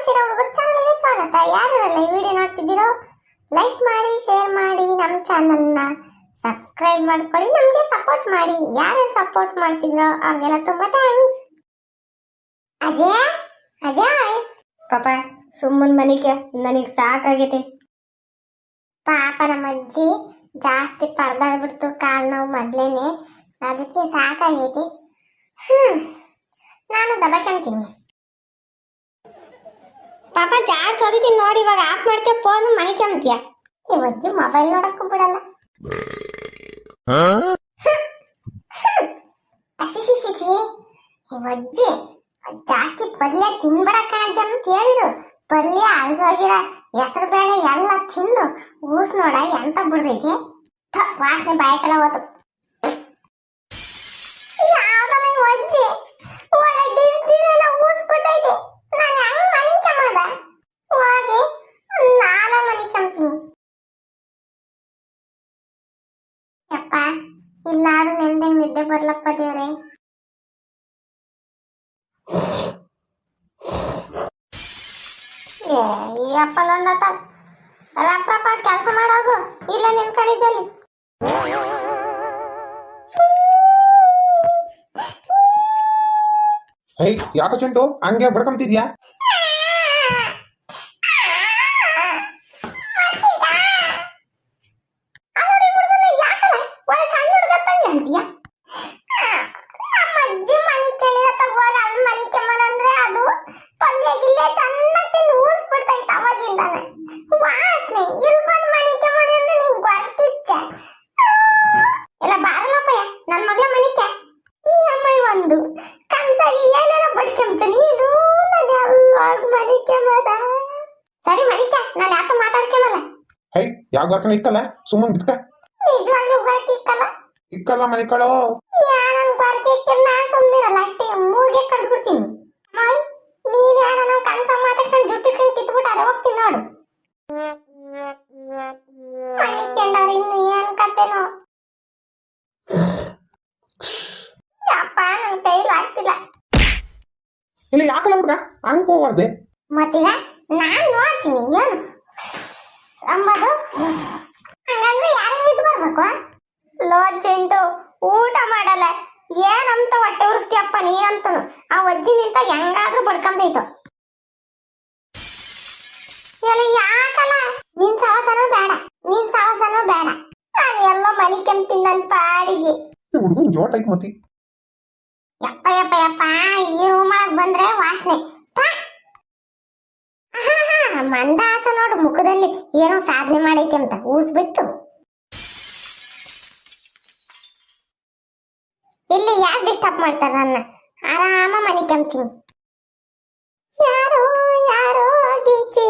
ಅಕ್ಷರ ಹುಡುಗರ ಚಾನಲ್ಗೆ ಸ್ವಾಗತ. ಯಾರೆಲ್ಲ ಈ ವಿಡಿಯೋ ನೋಡ್ತಿದ್ದೀರೋ ಲೈಕ್ ಮಾಡಿ, ಶೇರ್ ಮಾಡಿ, ನಮ್ಮ ಚಾನಲ್ನ ಸಬ್ಸ್ಕ್ರೈಬ್ ಮಾಡ್ಕೊಳ್ಳಿ, ನಮಗೆ ಸಪೋರ್ಟ್ ಮಾಡಿ. ಯಾರು ಸಪೋರ್ಟ್ ಮಾಡ್ತಿದ್ರೋ ಅವ್ರಿಗೆಲ್ಲ ತುಂಬಾ ಥ್ಯಾಂಕ್ಸ್. ಅಜಯ್ ಅಜಯ್ ಪಾಪ ಸುಮ್ಮನ್ ಮನಿಕೆ ನನಗೆ ಸಾಕಾಗೈತೆ. ಪಾಪ ನಮ್ಮ ಅಜ್ಜಿ ಜಾಸ್ತಿ ಪರದಾಡ್ಬಿಡ್ತು, ಕಾಲು ನೋವು ಮೊದ್ಲೇನೆ, ಅದಕ್ಕೆ ಸಾಕಾಗೈತಿ. ನಾನು ದಬಾಕೊಂತೀನಿ. ಪಾಪ ಜಾಡ್ಸೋದಿದ್ದೀನಿ ನೋಡಿ, ಇವಾಗ ಆಫ್ ಮಾಡ್ತೀಯ ಫೋನ್ ಮನಿಕೆ ಅಂತೀಯ. ಈ ಅಜ್ಜಿ ಮೊಬೈಲ್ ನೋಡಕ್ಕೂ ಬಿಡಲ್ಲ. ಅಶಿಶಿ ಈ ಅಜ್ಜಿ ಜಾಸ್ತಿ ಪಲ್ಯ ತಿನ್ಬೇಡ ಕಣಜ್ಜ ಅಂತ ಹೇಳಿರು. ಪಲ್ಯ ಅಳಸೋಗಿರ ಹೆಸರು ಬೇಳೆ ಎಲ್ಲ ತಿಂದು ಊಸ್ ನೋಡ ಎಂತ ಬಿಡ್ದೈತಿ. ವಾಸನೆ ಬಾಯಕೆಲ್ಲ ಹೋತು. ಯಾವ್ದಲ್ಲ ಈ ಅಜ್ಜಿ ಒಳ್ಳೆ ಡಿಸ್ಟಿನೆಲ್ಲ ಊಸ್ಬಿಟ್ಟೈತಿ. ನಾನು ಹೆಂಗ್ ಮನಿಕೆ ಮಾಡ ಹೋಗಿ ನಾನ ಮನಿಕಂತೀನಿ. ಯಪ್ಪ ಇಲ್ಲಾದ್ರೂ ನೆಮ್ಮದಿ ನಿದ್ದೆ ಬರ್ಲಪ್ಪ ದೇವ್ರೆ. ಅಪ್ಪ ನನ್ನ ರಪ್ಪ ಕೆಲಸ ಮಾಡೋದು ಇಲ್ಲ ನಿನ್ ಕಣಿಜಲ್ಲಿ. ಯಾಕ ಚಂಟು ಹಂಗೆ ಬಡ್ಕೊಂತಿದ್ಯಾ? ಸರಿ ಮನಿಕ, ನಾನು ಯಾಕೆ ಮಾತಾಡ್ಕೊಂಬಲ್ಲ. ಯಾವ ಗರ್ಕನ ಇಕ್ಕಲ್ಲ, ಸುಮ್ಮನೆ ಬಿದ್ಕ. ನಿಜವಾಗ್ಲೂ ಗರ್ಕ ಇಕ್ಕಲ್ಲ ಇಕ್ಕಲ್ಲ ಮನಿಕಳು. ಯಾರನ್ ಗರ್ಕ ಇಕ್ಕರ್ ನಾನ್ ಸುಮ್ಮನಿರಲ್ಲ, ಅಷ್ಟೇ ಮೂರ್ಗೆ ಕಡ್ದು ಬಿಡ್ತೀನಿ. ನೀನ್ ಯಾರ ನಾವು ಕನಸ ಮಾತಾಡ್ಕೊಂಡು ಜುಟ್ಟಿಟ್ಕೊಂಡು ಕಿತ್ಬಿಟ್ಟು ಅದೇ ಹೋಗ್ತೀನಿ ನೋಡು. ಮನಿಕೊಂಡವ್ರು ಇನ್ನು ಏನ್ ಕತೆನೋ ಯಪ್ಪ, ನನ್ ಕೈಲಿ ಆಗ್ತಿಲ್ಲ. ಇಲ್ಲ ಯಾಕಲ್ಲ ಹುಡ್ಗ ಹಂಗ ಹೋಗ್ಬಾರ್ದೆ. ಮತ್ತೀಗ ನಾನ್ ನೋಡ್ತೀನಿ ಏನು ಅಂಬದು. ಹಂಗಂದ್ರೆ ಯಾರು ನಿಂತು ಬರ್ಬೇಕು? ಲೋಜೆಂಟು ಊಟ ಮಾಡಲ್ಲ, ಏನಂತ ಹೊಟ್ಟೆ ಉರಿಸ್ತೀಯಪ್ಪ ನೀನಂತನು. ಆ ಅಜ್ಜಿ ನಿಂತಾಗ ಹೆಂಗಾದ್ರೂ ಬಡ್ಕೊಂಡೈತು. ಎಲ್ಲ ಯಾಕಲ್ಲ, ನಿನ್ ಸಾಹಸನೂ ಬೇಡ, ನಿನ್ ಸಾಹಸನೂ ಬೇಡ. ನಾನು ಎಲ್ಲೋ ಮನಿ ಕೆಂಪ್ತೀನಿ ನನ್ನ ಪಾಡಿಗೆ. ಹುಡುಗನ್ ಜೋಟ್ ಐತ್ ಮತಿ. ಯಪ್ಪ ಯಪ್ಪ ಯಪ್ಪ, ಈ ರೂಮ್ ಒಳಗ್ ಬಂದ್ರೆ ವಾಸನೆ. ಮಂದಾಸ ನೋಡು ಮುಖದಲ್ಲಿ ಏನೋ ಸಾಧನೆ ಮಾಡೈತೆ ಅಂತ ಊಸ್ಬಿಟ್ಟು. ಇಲ್ಲಿ ಯಾರು ಡಿಸ್ಟರ್ಬ್ ಮಾಡ್ತಾರ ನನ್ನ? ಆರಾಮ ಮನಿ ಕೆಂಪ್ತೀನಿ. ಯಾರೋ ಯಾರೋ ಗೀಚಿ